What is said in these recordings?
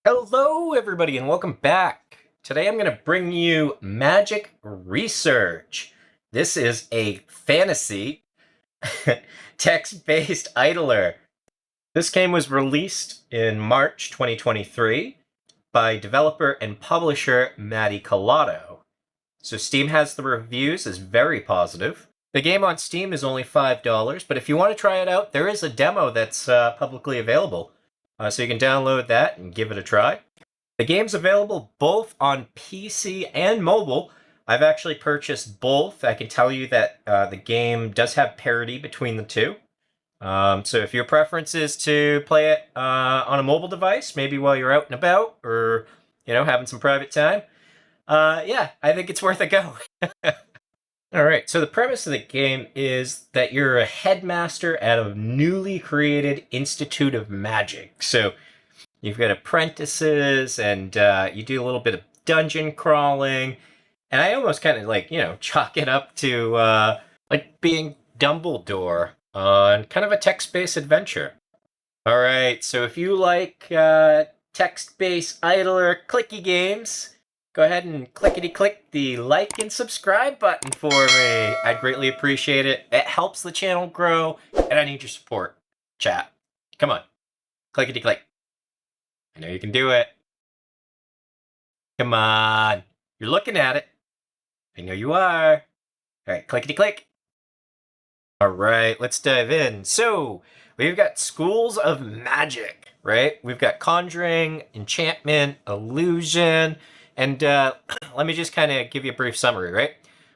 Hello, everybody, and welcome back. Today I'm going to bring you Magic Research. This is a fantasy text-based idler. This game was released in March 2023 by developer and publisher Matty Collado. So Steam has the reviews as very positive. The game on Steam is only $5, but if you want to try it out, there is a demo that's publicly available. So you can download that and give it a try. The game's available both on PC and mobile. I've actually purchased both. I can tell you that the game does have parity between the two. So if your preference is to play it on a mobile device, maybe while you're out and about or, having some private time, yeah, I think it's worth a go. All right, so the premise of the game is that you're a headmaster at a newly created Institute of Magic. So you've got apprentices, and you do a little bit of dungeon crawling. And I almost kind of chalk it up to like being Dumbledore on kind of a text-based adventure. All right, so if you like text-based idler clicky games, go ahead and clickety-click the like and subscribe button for me. I'd greatly appreciate it. It helps the channel grow, and I need your support. Chat. Come on. Clickety-click. I know you can do it. Come on. You're looking at it. I know you are. All right, clickety-click. All right, let's dive in. So, we've got schools of magic, right? We've got conjuring, enchantment, illusion, and let me just kind of give you a brief summary, right?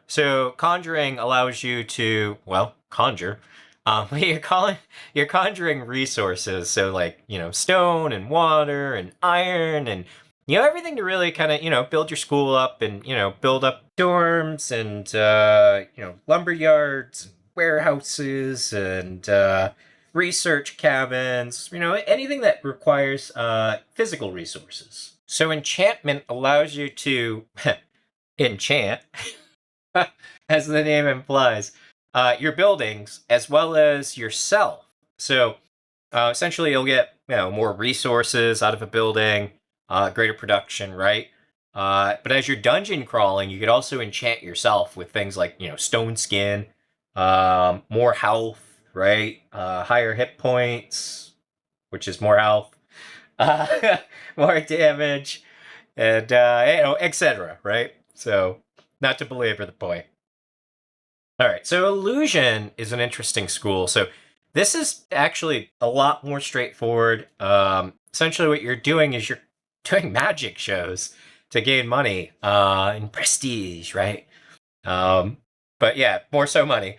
So, conjuring allows you to, well, conjure. You're conjuring resources, so like, stone and water and iron and everything to really kind of, build your school up and, build up dorms and, lumber yards, warehouses, and research cabins, anything that requires physical resources. So enchantment allows you to enchant, as the name implies, your buildings as well as yourself. So essentially, you'll get more resources out of a building, greater production, right? But as you're dungeon crawling, you could also enchant yourself with things like stone skin, more health, right? Higher hit points, which is more health, more damage, and etc. Right? So, not to belabor the point. All right, so illusion is an interesting school. So this is actually a lot more straightforward. Essentially, what you're doing is you're doing magic shows to gain money and prestige, right? Um, but yeah, more so money.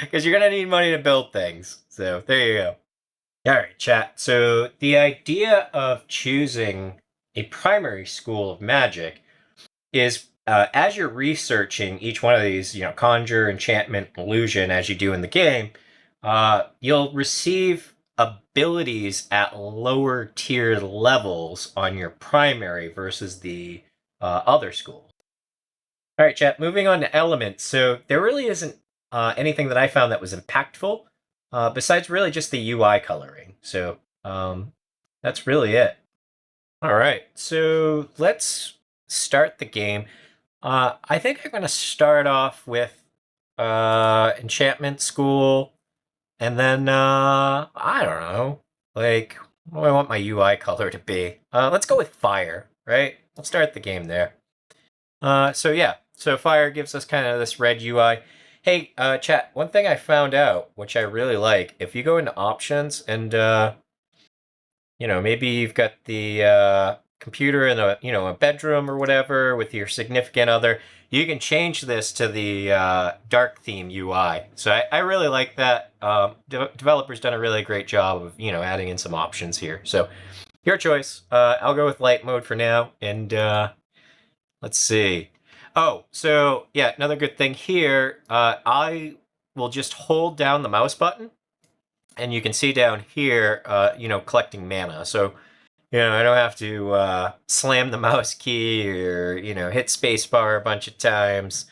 Because you're going to need money to build things. So there you go. All right, chat. So the idea of choosing a primary school of magic is as you're researching each one of these, conjure, enchantment, illusion, as you do in the game, you'll receive abilities at lower tiered levels on your primary versus the other schools. All right, chat. Moving on to elements. So there really isn't anything that I found that was impactful, besides really just the UI coloring. So that's really it. All right, so let's start the game. I think I'm going to start off with enchantment school, and then I don't know, like what do I want my UI color to be? Let's go with fire, right? Let's start the game there. So yeah, so fire gives us kind of this red UI. Hey, chat, one thing I found out, which I really like, if you go into options and maybe you've got the computer in a bedroom or whatever with your significant other, you can change this to the dark theme UI. So I really like that. Developers done a really great job of adding in some options here. So your choice. I'll go with light mode for now, and let's see. Oh, so yeah, another good thing here. I will just hold down the mouse button, and you can see down here, collecting mana. So I don't have to slam the mouse key or hit spacebar a bunch of times.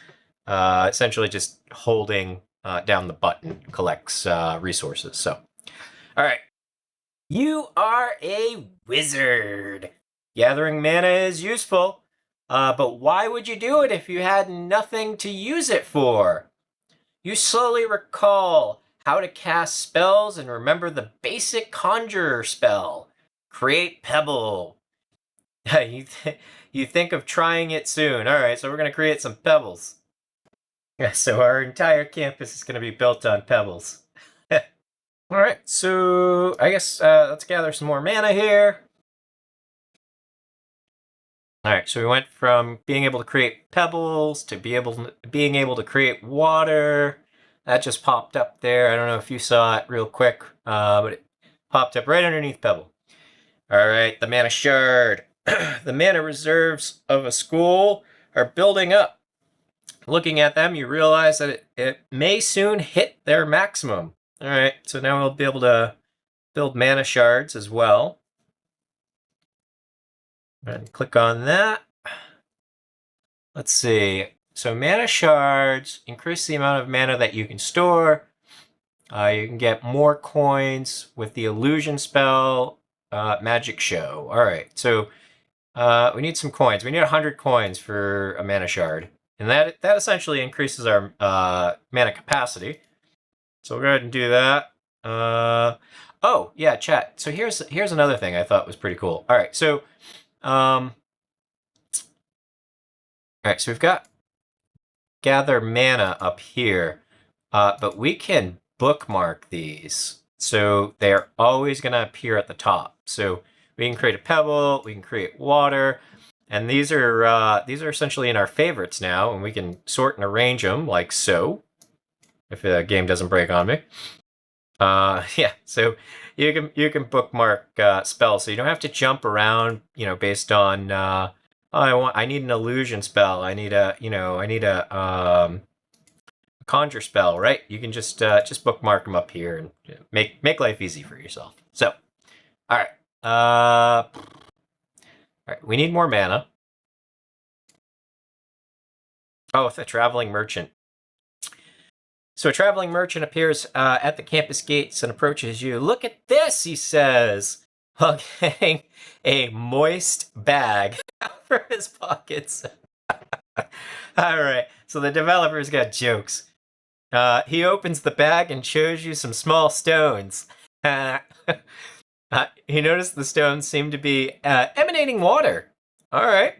Essentially, just holding down the button collects resources. So, all right. You are a wizard. Gathering mana is useful, but why would you do it if you had nothing to use it for? You slowly recall how to cast spells and remember the basic conjurer spell. Create Pebble. You think of trying it soon. All right, so we're going to create some pebbles. Yeah, so our entire campus is going to be built on pebbles. All right, so I guess let's gather some more mana here. All right, so we went from being able to create pebbles to being able to create water. That just popped up there. I don't know if you saw it real quick, but it popped up right underneath pebble. All right, the mana shard. The mana reserves of a school are building up. Looking at them, you realize that it may soon hit their maximum. All right, so now we'll be able to build mana shards as well. And click on that. Let's see. So mana shards increase the amount of mana that you can store. You can get more coins with the illusion spell, magic show. All right, so we need some coins. We need 100 coins for a mana shard, and that essentially increases our mana capacity. So we'll go ahead and do that. Oh yeah, chat. So here's another thing I thought was pretty cool. All right, so we've got gather mana up here, but we can bookmark these, so they're always going to appear at the top. So we can create a pebble, we can create water, and these are essentially in our favorites now, and we can sort and arrange them like so. If the game doesn't break on me. Yeah, so you can bookmark spells, so you don't have to jump around, based on I need an illusion spell. I need a conjure spell, right? You can just bookmark them up here and make life easy for yourself. So, all right, all right, we need more mana. Oh, the traveling merchant. So a traveling merchant appears at the campus gates and approaches you. Look at this, he says, hugging a moist bag for his pockets. All right, so the developer's got jokes. He opens the bag and shows you some small stones. He noticed the stones seem to be emanating water. All right.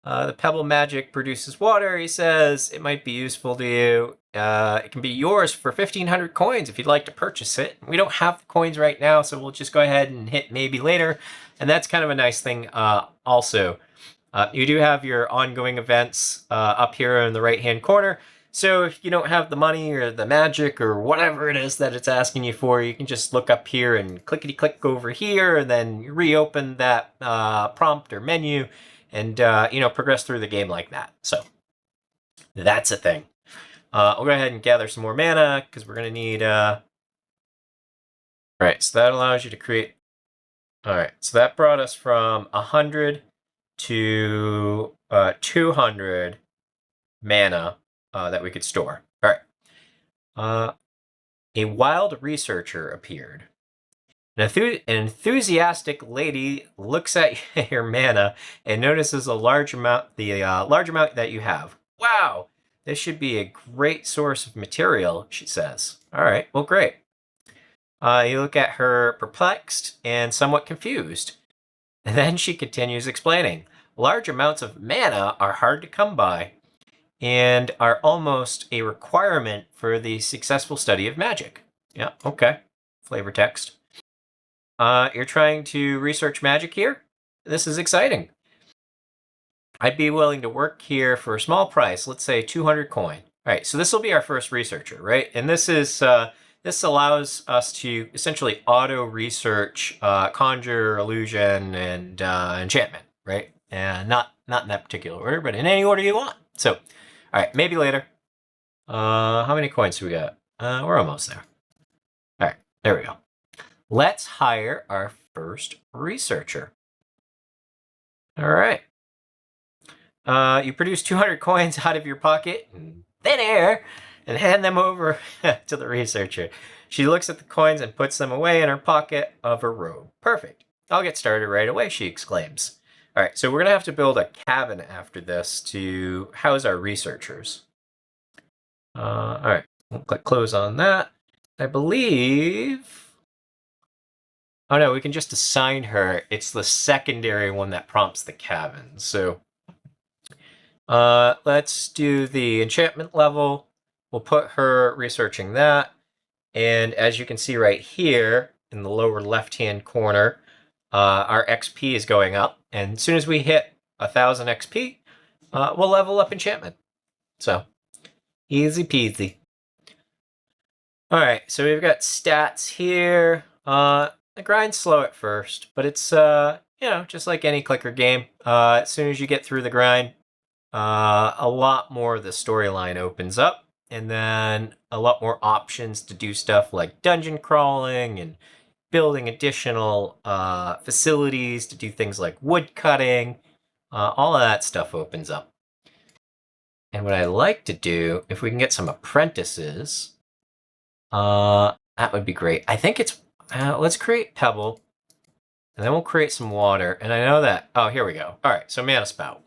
The pebble magic produces water, he says. It might be useful to you. It can be yours for 1,500 coins if you'd like to purchase it. We don't have the coins right now, so we'll just go ahead and hit maybe later. And that's kind of a nice thing also. You do have your ongoing events up here in the right-hand corner. So if you don't have the money or the magic or whatever it is that it's asking you for, you can just look up here and clickety-click over here and then reopen that prompt or menu and progress through the game like that. So that's a thing. I'll go ahead and gather some more mana because we're going to need... All right, so that allows you to create... All right, so that brought us from 100 to 200 mana that we could store. All right. A wild researcher appeared. An enthusiastic lady looks at your mana and notices the large amount that you have. Wow, this should be a great source of material, she says. All right, well, great. You look at her perplexed and somewhat confused. And then she continues explaining. Large amounts of mana are hard to come by and are almost a requirement for the successful study of magic. Yeah, okay. Flavor text. You're trying to research magic here? This is exciting. I'd be willing to work here for a small price, let's say 200 coin. All right, so this will be our first researcher, right? And this is this allows us to essentially auto research conjure, illusion, and enchantment, right? And not in that particular order, but in any order you want. So, all right, maybe later. How many coins do we got? We're almost there. All right, there we go. Let's hire our first researcher. All right. You produce 200 coins out of your pocket in thin air and hand them over to the researcher. She looks at the coins and puts them away in her pocket of her robe. Perfect. I'll get started right away, she exclaims. All right, so we're going to have to build a cabin after this to house our researchers. All right, we'll click close on that. I believe... Oh no, we can just assign her. It's the secondary one that prompts the cabin. So let's do the enchantment level. We'll put her researching that. And as you can see right here in the lower left-hand corner, our XP is going up. And as soon as we hit 1,000 XP, we'll level up enchantment. So easy peasy. All right, so we've got stats here. The grind's slow at first, but it's just like any clicker game. As soon as you get through the grind, a lot more of the storyline opens up, and then a lot more options to do stuff like dungeon crawling and building additional facilities to do things like wood cutting. All of that stuff opens up. And what I like to do, if we can get some apprentices, that would be great. I think it's, let's create pebble, and then we'll create some water. And I know that, oh, here we go. All right, so mana spout.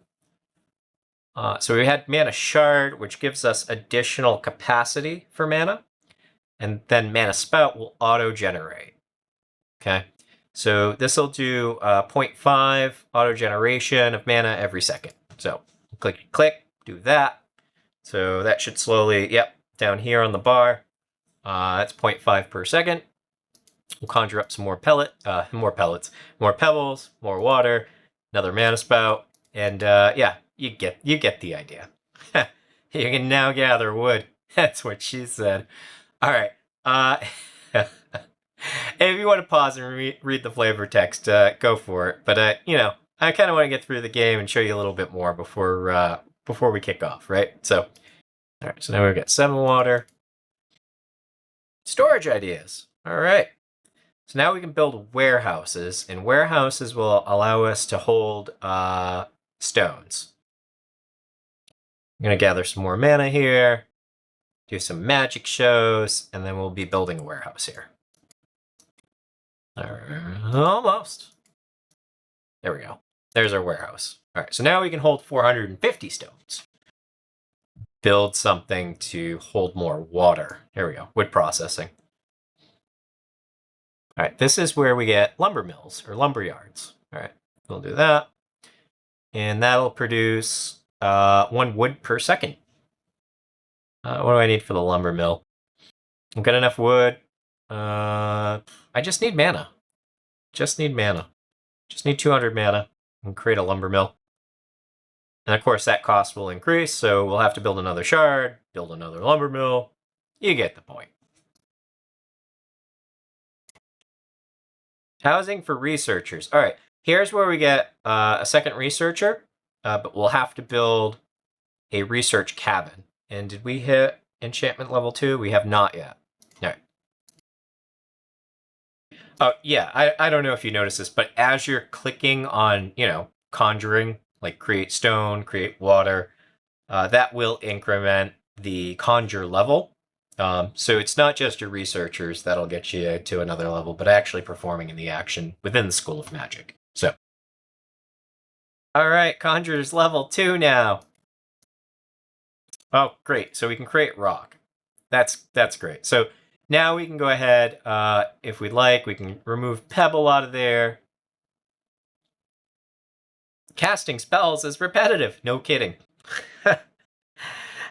So we had mana shard, which gives us additional capacity for mana. And then mana spout will auto-generate. Okay, so this will do 0.5 auto-generation of mana every second. So click, do that. So that should slowly, yep, down here on the bar. That's 0.5 per second. We'll conjure up some more more pellets, more pebbles, more water, another mana spout, and yeah, you get the idea. You can now gather wood. That's what she said. All right. If you want to pause and read the flavor text, go for it. But I kind of want to get through the game and show you a little bit more before we kick off, right? So, all right. So now we've got 7 water. Storage ideas. All right. So now we can build warehouses, and warehouses will allow us to hold stones. I'm going to gather some more mana here, do some magic shows, and then we'll be building a warehouse here. Almost. There we go. There's our warehouse. All right, so now we can hold 450 stones. Build something to hold more water. Here we go, wood processing. All right, this is where we get lumber mills or lumber yards. All right, we'll do that. And that'll produce 1 wood per second. What do I need for the lumber mill? I've got enough wood. I just need mana. Just need 200 mana and create a lumber mill. And of course that cost will increase, so we'll have to build another shard, build another lumber mill. You get the point. Housing for researchers. All right, here's where we get a second researcher, but we'll have to build a research cabin. And did we hit enchantment level 2? We have not yet. All right. Oh, yeah, I don't know if you noticed this, but as you're clicking on, conjuring, like create stone, create water, that will increment the conjure level. So it's not just your researchers that'll get you to another level, but actually performing in the action within the School of Magic. So, all right, Conjurer's level 2 now. Oh, great. So we can create rock. That's great. So now we can go ahead, if we'd like, we can remove Pebble out of there. Casting spells is repetitive. No kidding.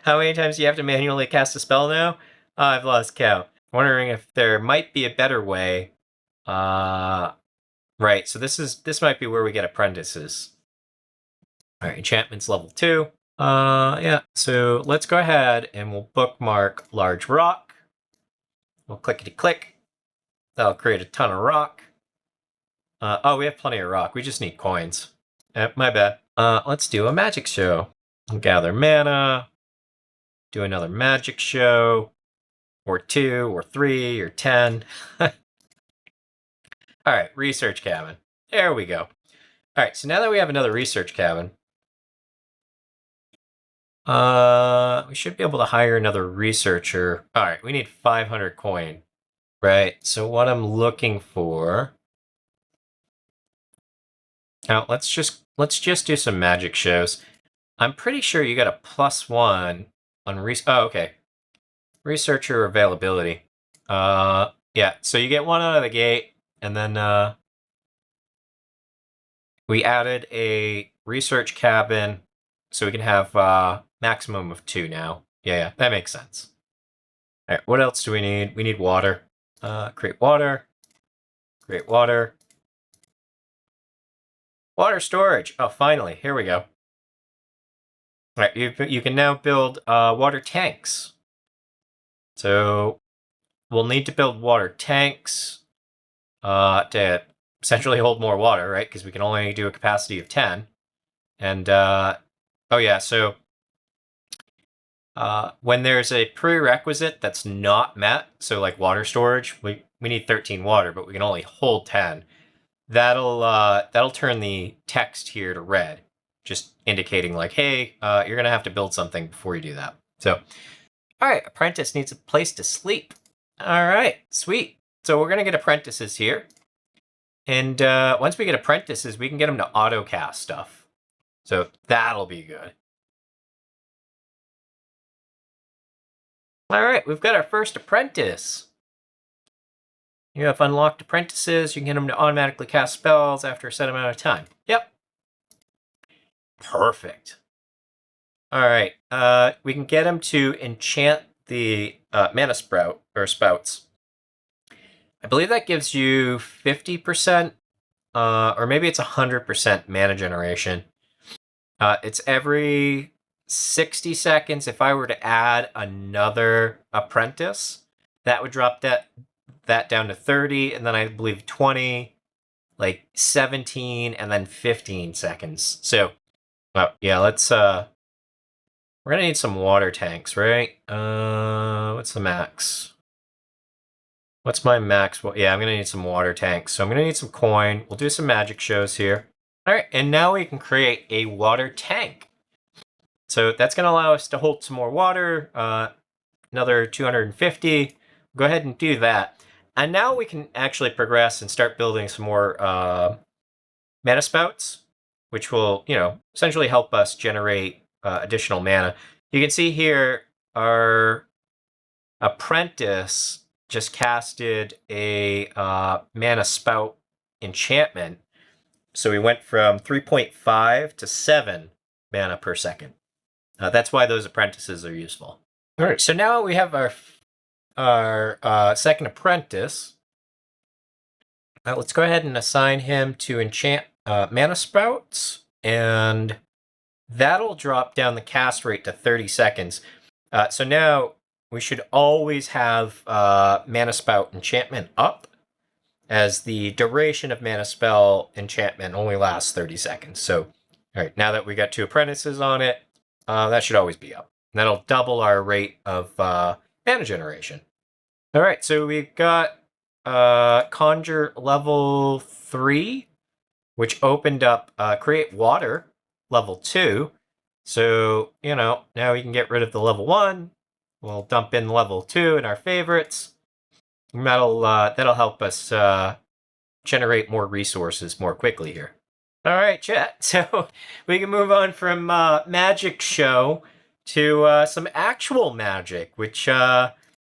How many times do you have to manually cast a spell now? I've lost count. Wondering if there might be a better way. Right, so this might be where we get apprentices. All right, enchantment's level 2. Yeah, so let's go ahead and we'll bookmark large rock. We'll clickety-click. That'll create a ton of rock. Oh, we have plenty of rock. We just need coins. My bad. Let's do a magic show. We'll gather mana. Do another magic show. Or 2, or 3, or 10. All right, research cabin. There we go. All right, so now that we have another research cabin, We should be able to hire another researcher. All right, we need 500 coin. Right, so what I'm looking for... Now, let's just do some magic shows. I'm pretty sure you got a +1 on oh, okay. Researcher availability. Yeah, so you get 1 out of the gate, and then we added a research cabin, so we can have maximum of 2 now. Yeah, that makes sense. All right, what else do we need? We need water. Create water. Create water. Water storage. Oh, finally, here we go. All right, you can now build water tanks. So we'll need to build water tanks to essentially hold more water, right? Because we can only do a capacity of 10. And oh yeah, so when there's a prerequisite that's not met, so like water storage, we need 13 water, but we can only hold 10. That'll turn the text here to red, just indicating like, hey, you're gonna have to build something before you do that. So, all right, apprentice needs a place to sleep. All right, sweet. So we're gonna get apprentices here, and once we get apprentices, we can get them to autocast stuff. So that'll be good. All right, we've got our first apprentice. You have unlocked apprentices. You can get them to automatically cast spells after a set amount of time. Yep. Perfect. All right. We can get him to enchant the mana sprout or spouts. I believe that gives you 50%, or maybe it's 100% mana generation. It's every 60 seconds. If I were to add another apprentice, that would drop that down to 30, and then I believe 20, like 17, and then 15 seconds. So, yeah, let's we're gonna need some water tanks, right? What's the max? What's my max? Well, yeah, I'm gonna need some water tanks. So I'm gonna need some coin. We'll do some magic shows here. All right, and now we can create a water tank. So that's gonna allow us to hold some more water, another 250. Go ahead and do that. And now we can actually progress and start building some more mana spouts, which will, essentially help us generate additional mana. You can see here our apprentice just casted a mana spout enchantment. So we went from 3.5 to 7 mana per second. That's why those apprentices are useful. All right, so now we have our second apprentice. Let's go ahead and assign him to enchant mana sprouts, and that'll drop down the cast rate to 30 seconds. So now we should always have mana spout enchantment up, as the duration of mana spell enchantment only lasts 30 seconds. So, all right, now that we got 2 apprentices on it, that should always be up. And that'll double our rate of mana generation. All right, so we've got Conjure level 3, which opened up Create Water level 2. So, now we can get rid of the level 1. We'll dump in level 2 in our favorites. And that'll help us generate more resources more quickly here. All right, chat. So we can move on from magic show to some actual magic, which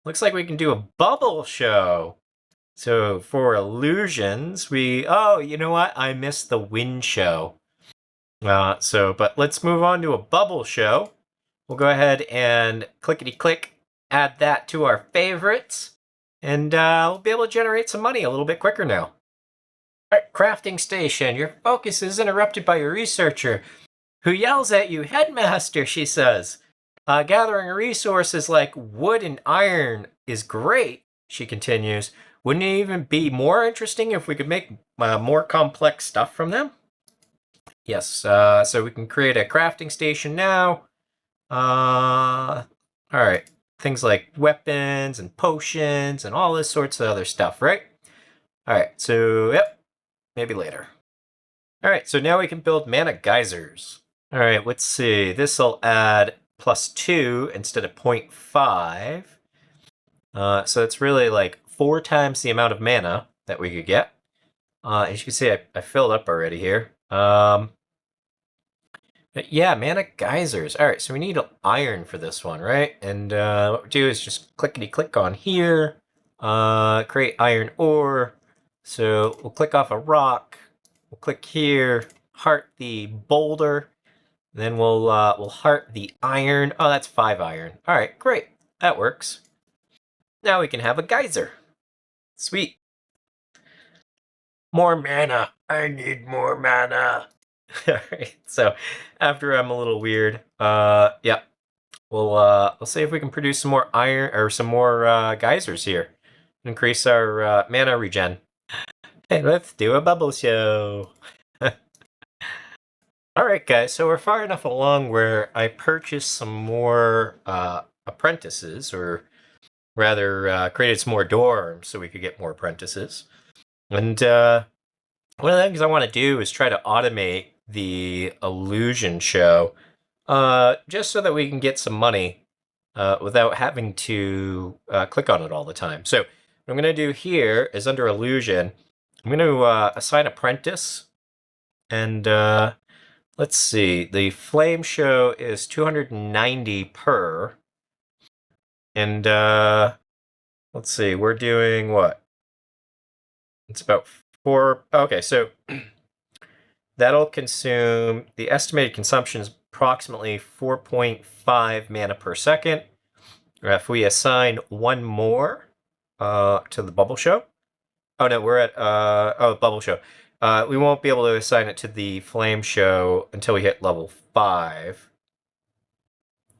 looks like we can do a bubble show. So for illusions, oh, you know what? I missed the wind show. But let's move on to a bubble show. We'll go ahead and clickety-click, add that to our favorites, and we'll be able to generate some money a little bit quicker now. All right, crafting station. Your focus is interrupted by your researcher, who yells at you, "Headmaster," she says. Gathering resources like wood and iron is great, she continues. Wouldn't it even be more interesting if we could make more complex stuff from them? Yes, so we can create a crafting station now. All right, things like weapons and potions and all this sorts of other stuff, right? All right, so yep, maybe later. All right, so now we can build mana geysers. All right, let's see. This will add +2 instead of 0.5. So it's really like 4 times the amount of mana that we could get. As you can see, I filled up already here. But yeah, mana geysers. All right, so we need iron for this one, right? And what we do is just clickety-click on here, create iron ore. So we'll click off a rock. We'll click here, heart the boulder. Then we'll heart the iron. Oh, that's 5 iron. All right, great. That works. Now we can have a geyser. Sweet. More mana. I need more mana. All right. So after I'm a little weird, yeah, we'll see if we can produce some more iron or some more geysers here. Increase our mana regen. Hey, let's do a bubble show. All right, guys. So we're far enough along where I purchased some more apprentices, or rather, created some more dorms so we could get more apprentices. And one of the things I want to do is try to automate the illusion show, just so that we can get some money without having to click on it all the time. So what I'm going to do here is under illusion, I'm going to assign apprentice, and let's see, the flame show is 290 per, and let's see, we're doing what? It's about 4. Okay, so that'll consume, the estimated consumption is approximately 4.5 mana per second. If we assign one more to the bubble show. Oh no, we're at bubble show. We won't be able to assign it to the flame show until we hit level 5.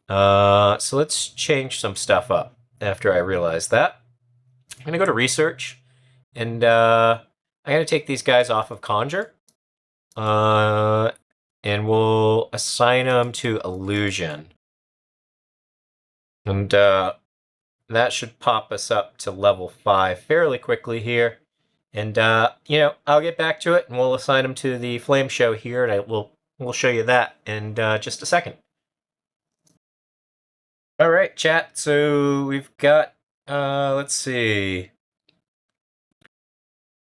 So let's change some stuff up after I realize that. I'm gonna go to research, and I'm gonna take these guys off of conjure. And we'll assign them to illusion. And that should pop us up to level 5 fairly quickly here. And I'll get back to it, and we'll assign them to the flame show here, and we'll show you that in just a second. All right, chat. So we've got let's see.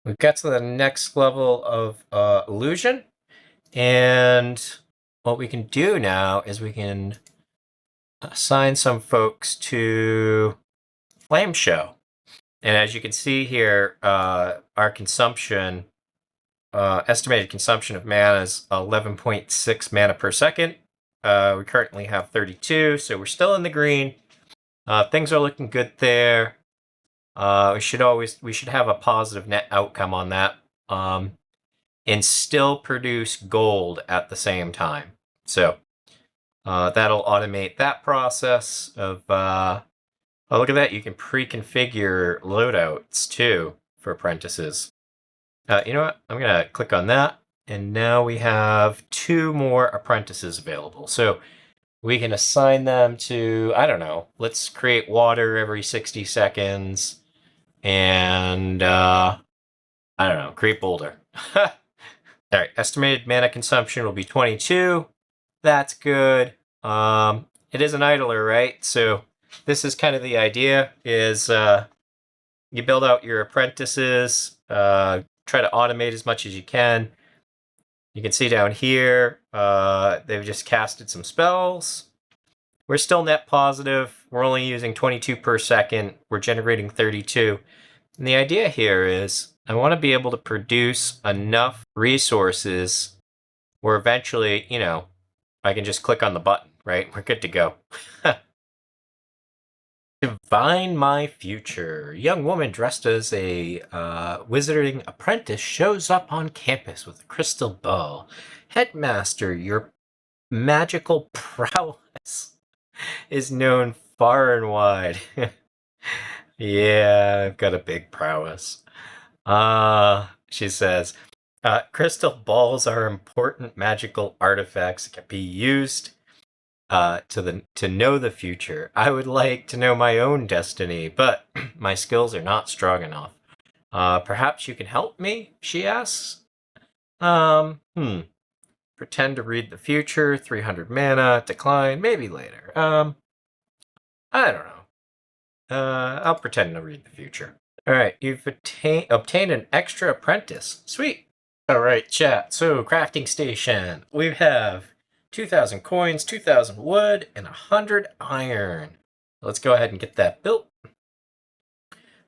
We've got to the next level of illusion, and what we can do now is we can assign some folks to flame show. And as you can see here, our consumption, estimated consumption of mana is 11.6 mana per second. We currently have 32, so we're still in the green. Things are looking good there. We should have a positive net outcome on that, and still produce gold at the same time. So that'll automate that process of. Oh, look at that! You can pre-configure loadouts too for apprentices. You know what? I'm gonna click on that, and now we have 2 more apprentices available. So we can assign them to, I don't know, let's create water every 60 seconds, and I don't know, create boulder. All right, estimated mana consumption will be 22. That's good. It is an idler, right? So this is kind of the idea, is you build out your apprentices, try to automate as much as you can. You can see down here, they've just casted some spells. We're still net positive. We're only using 22 per second. We're generating 32. And the idea here is I want to be able to produce enough resources where eventually, I can just click on the button, right? We're good to go. Divine my future. Young woman dressed as a wizarding apprentice shows up on campus with a crystal ball. Headmaster, your magical prowess is known far and wide. Yeah, I've got a big prowess. She says, crystal balls are important magical artifacts that can be used to know the future. I would like to know my own destiny, but my skills are not strong enough. Perhaps you can help me? She asks. Pretend to read the future, 300 mana, decline, maybe later. I don't know. I'll pretend to read the future. All right, you've obtained an extra apprentice. Sweet. All right, chat. So, crafting station. We have 2,000 coins, 2,000 wood, and 100 iron. Let's go ahead and get that built.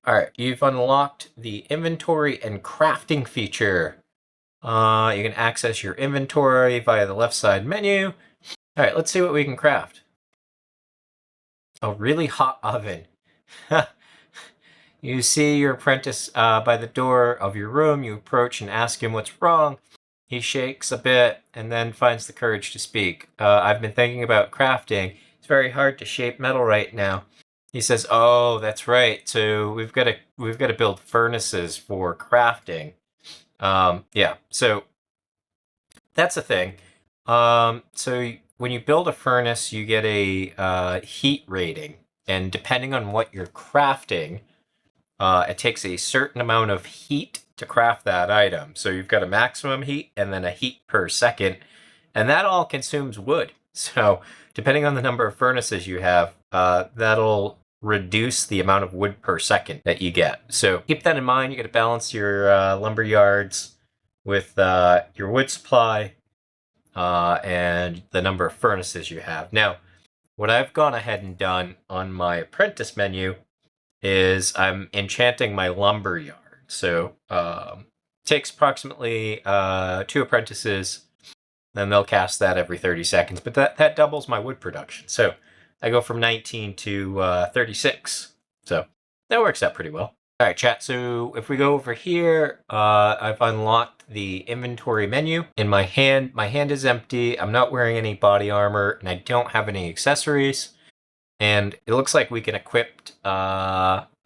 All right, you've unlocked the inventory and crafting feature. You can access your inventory via the left side menu. All right, let's see what we can craft. A really hot oven. You see your apprentice by the door of your room. You approach and ask him what's wrong. He shakes a bit and then finds the courage to speak. I've been thinking about crafting. It's very hard to shape metal right now. He says, "Oh, that's right. So we've got to build furnaces for crafting." Yeah. So that's a thing. So when you build a furnace, you get a heat rating, and depending on what you're crafting, it takes a certain amount of heat to craft that item. So you've got a maximum heat and then a heat per second, and that all consumes wood. So depending on the number of furnaces you have, that'll reduce the amount of wood per second that you get. So keep that in mind. You got to balance your lumber yards with your wood supply and the number of furnaces you have. Now, what I've gone ahead and done on my apprentice menu is I'm enchanting my lumber yard. So takes approximately 2 apprentices, then they'll cast that every 30 seconds. But that doubles my wood production. So I go from 19 to 36. So that works out pretty well. All right, chat. So if we go over here, I've unlocked the inventory menu. In my hand is empty. I'm not wearing any body armor, and I don't have any accessories. And it looks like we can equip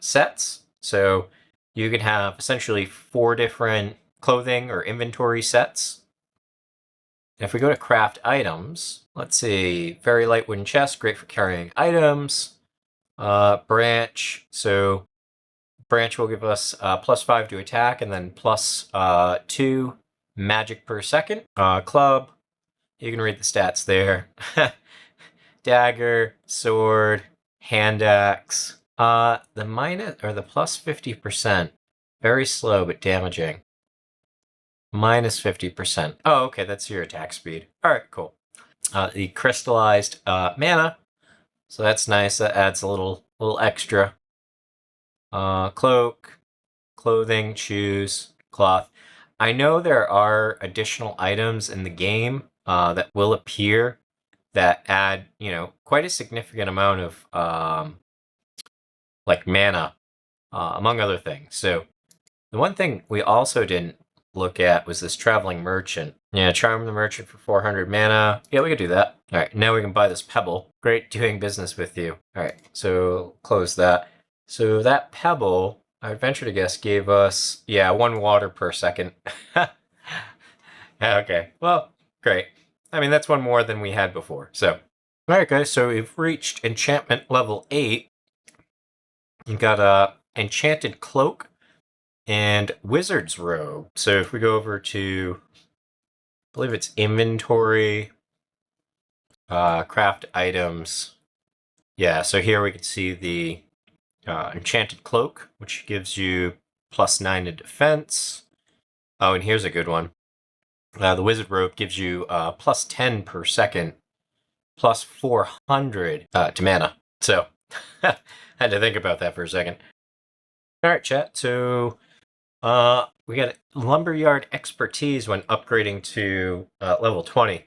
sets. So you can have essentially 4 different clothing or inventory sets. If we go to craft items, let's see, very light wooden chest, great for carrying items. Branch, so branch will give us +5 to attack and then +2 magic per second. Club, you can read the stats there. Dagger, sword, hand axe. The minus or the +50%, very slow but damaging. -50%. Oh, okay, that's your attack speed. All right, cool. The crystallized mana, so that's nice. That adds a little extra. Cloak, clothing, shoes, cloth. I know there are additional items in the game that will appear that add, quite a significant amount of like mana, among other things. So the one thing we also didn't look at was this traveling merchant. Yeah, charm the merchant for 400 mana. Yeah, we could do that. All right, now we can buy this pebble. Great doing business with you. All right, so close that. So that pebble, I would venture to guess, gave us, 1 water per second. Okay, well, great. I mean, that's 1 more than we had before. So, all right, guys, so we've reached enchantment level 8. You've got a enchanted cloak and wizard's robe. So if we go over to, I believe it's inventory, craft items. Yeah, so here we can see the enchanted cloak, which gives you +9 to defense. Oh, and here's a good one. The wizard robe gives you +10 per second, +400 to mana. So had to think about that for a second. All right, chat. So we got lumberyard expertise when upgrading to level 20.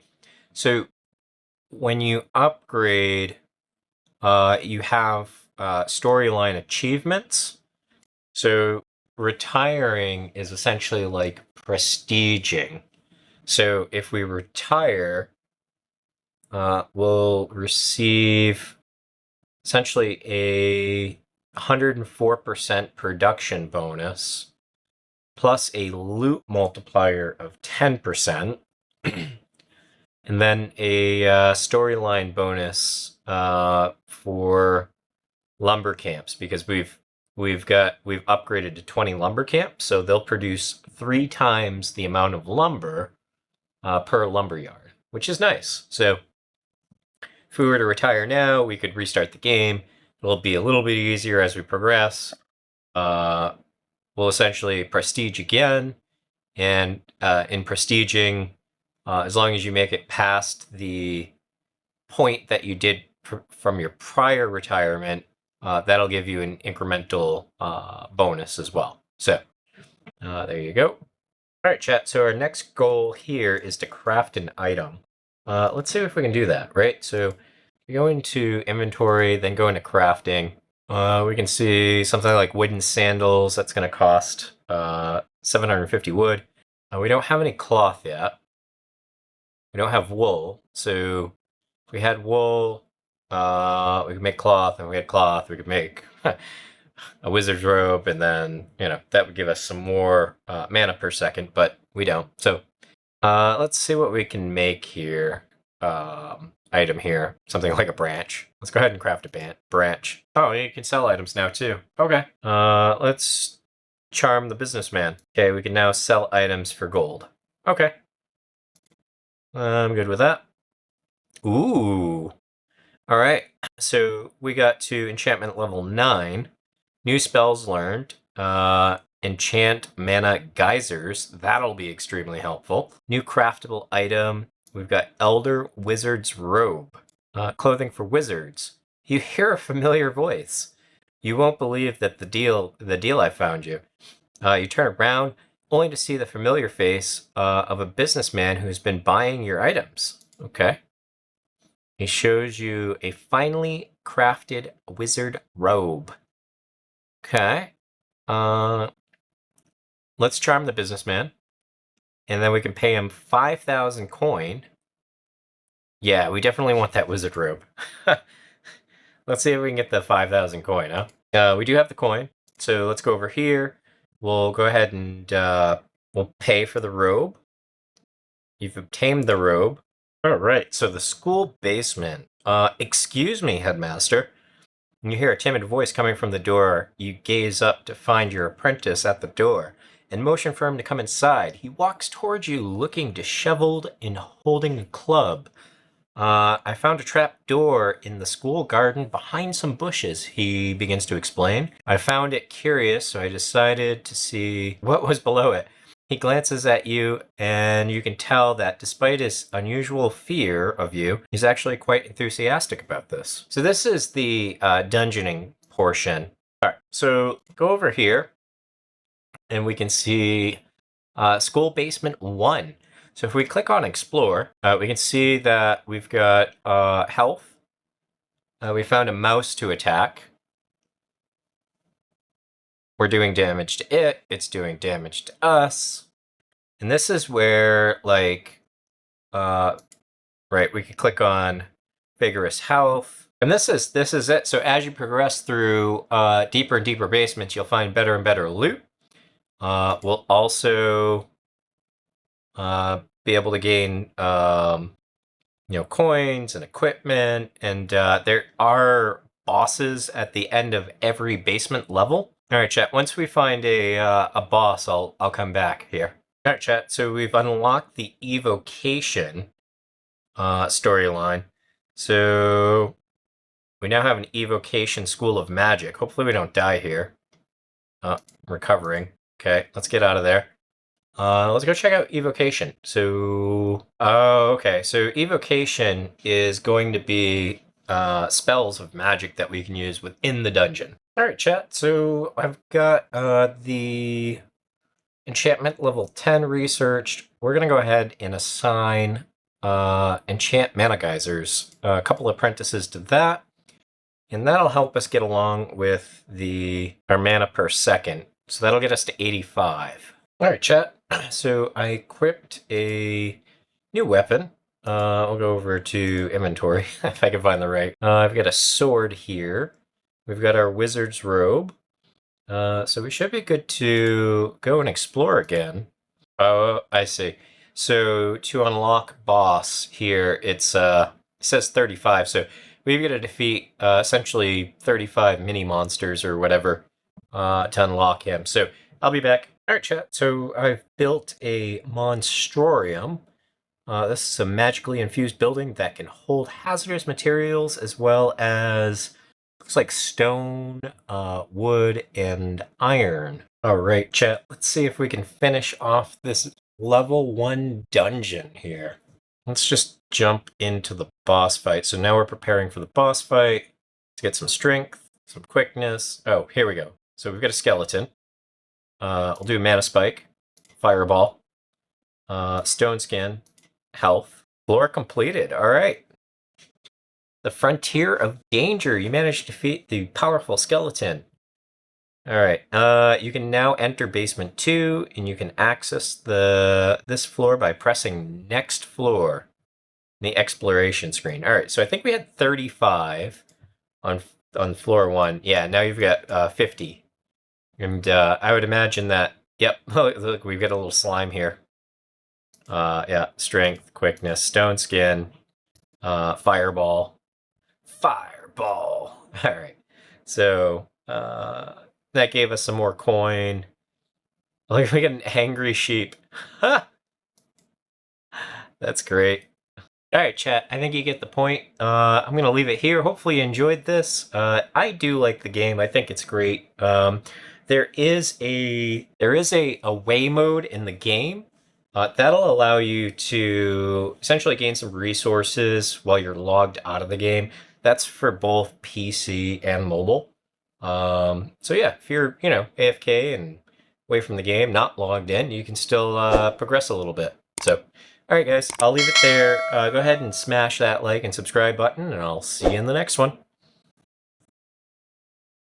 So when you upgrade, you have storyline achievements. So retiring is essentially like prestiging. So if we retire, we'll receive essentially a 104% production bonus plus a loot multiplier of 10%, and then a storyline bonus for lumber camps, because we've upgraded to 20 lumber camps, so they'll produce 3 times the amount of lumber per lumberyard, which is nice. So if we were to retire now, we could restart the game. It'll be a little bit easier as we progress. We'll essentially prestige again, and in prestiging, as long as you make it past the point that you did from your prior retirement, that'll give you an incremental bonus as well. So there you go. All right, chat. So our next goal here is to craft an item. Let's see if we can do that, right? So we go into inventory, then go into crafting. We can see something like wooden sandals. That's going to cost 750 wood. We don't have any cloth yet. We don't have wool. So if we had wool, we could make cloth, and if we had cloth, we could make a wizard's robe, and then, that would give us some more mana per second, but we don't. So let's see what we can make here. Item here, something like a branch. Let's go ahead and craft a branch. Oh, you can sell items now too. Okay. Let's charm the businessman. Okay, we can now sell items for gold. Okay. I'm good with that. Ooh. All right. So we got to enchantment level 9. New spells learned. Enchant mana geysers. That'll be extremely helpful. New craftable item. We've got Elder Wizard's Robe. Clothing for wizards. You hear a familiar voice. You won't believe that the deal I found you. You turn around, only to see the familiar face of a businessman who's been buying your items. Okay. He shows you a finely crafted wizard robe. Okay. Let's charm the businessman. And then we can pay him 5,000 coin. Yeah, we definitely want that wizard robe. Let's see if we can get the 5,000 coin, huh? We do have the coin. So let's go over here. We'll go ahead and we'll pay for the robe. You've obtained the robe. All right, so the school basement. Excuse me, headmaster. When you hear a timid voice coming from the door, you gaze up to find your apprentice at the door and motion for him to come inside. He walks towards you looking disheveled and holding a club. I found a trap door in the school garden behind some bushes, he begins to explain. I found it curious, so I decided to see what was below it. He glances at you, and you can tell that despite his unusual fear of you, he's actually quite enthusiastic about this. So this is the dungeoning portion. All right, so go over here, and we can see School Basement 1. So if we click on Explore, we can see that we've got health. We found a mouse to attack. We're doing damage to it. It's doing damage to us. And this is where, like, right, we can click on vigorous health. And this is it. So as you progress through deeper and deeper basements, you'll find better and better loot. We'll also be able to gain, coins and equipment. And there are bosses at the end of every basement level. All right, chat. Once we find a boss, I'll come back here. All right, chat. So we've unlocked the evocation storyline. So we now have an evocation school of magic. Hopefully we don't die here. Recovering. Okay, let's get out of there. Let's go check out evocation. So, okay. So evocation is going to be spells of magic that we can use within the dungeon. All right, chat. So I've got the enchantment level 10 researched. We're going to go ahead and assign enchant mana geysers, a couple apprentices to that. And that'll help us get along with our mana per second. So that'll get us to 85. All right, chat. So I equipped a new weapon. I'll go over to inventory if I can find the right. I've got a sword here. We've got our wizard's robe. So we should be good to go and explore again. Oh, I see. So to unlock boss here, it says 35. So we've got to defeat essentially 35 mini monsters or whatever to unlock him. So I'll be back. All right, chat. So I've built a monstrorium. This is a magically infused building that can hold hazardous materials as well as looks like stone, wood, and iron. All right, chat. Let's see if we can finish off this level 1 dungeon here. Let's just jump into the boss fight. So now we're preparing for the boss fight to get some strength, some quickness. Oh, here we go. So we've got a skeleton. I'll do mana spike, fireball, stone skin, health. Floor completed. All right. The frontier of danger. You managed to defeat the powerful skeleton. All right. You can now enter basement 2, and you can access this floor by pressing next floor in the exploration screen. All right. So I think we had 35 on floor 1. Yeah. Now you've got 50, and I would imagine that. Yep. Look, we've got a little slime here. Yeah. Strength, quickness, stone skin, fireball. Fireball. All right. So that gave us some more coin. Like we get an angry sheep. That's great. All right, chat. I think you get the point. I'm gonna leave it here. Hopefully you enjoyed this. I do like the game. I think it's great. There is a away mode in the game. That'll allow you to essentially gain some resources while you're logged out of the game. That's for both PC and mobile. So yeah, if you're AFK and away from the game, not logged in, you can still progress a little bit. So. All right, guys, I'll leave it there. Go ahead and smash that like and subscribe button, and I'll see you in the next one.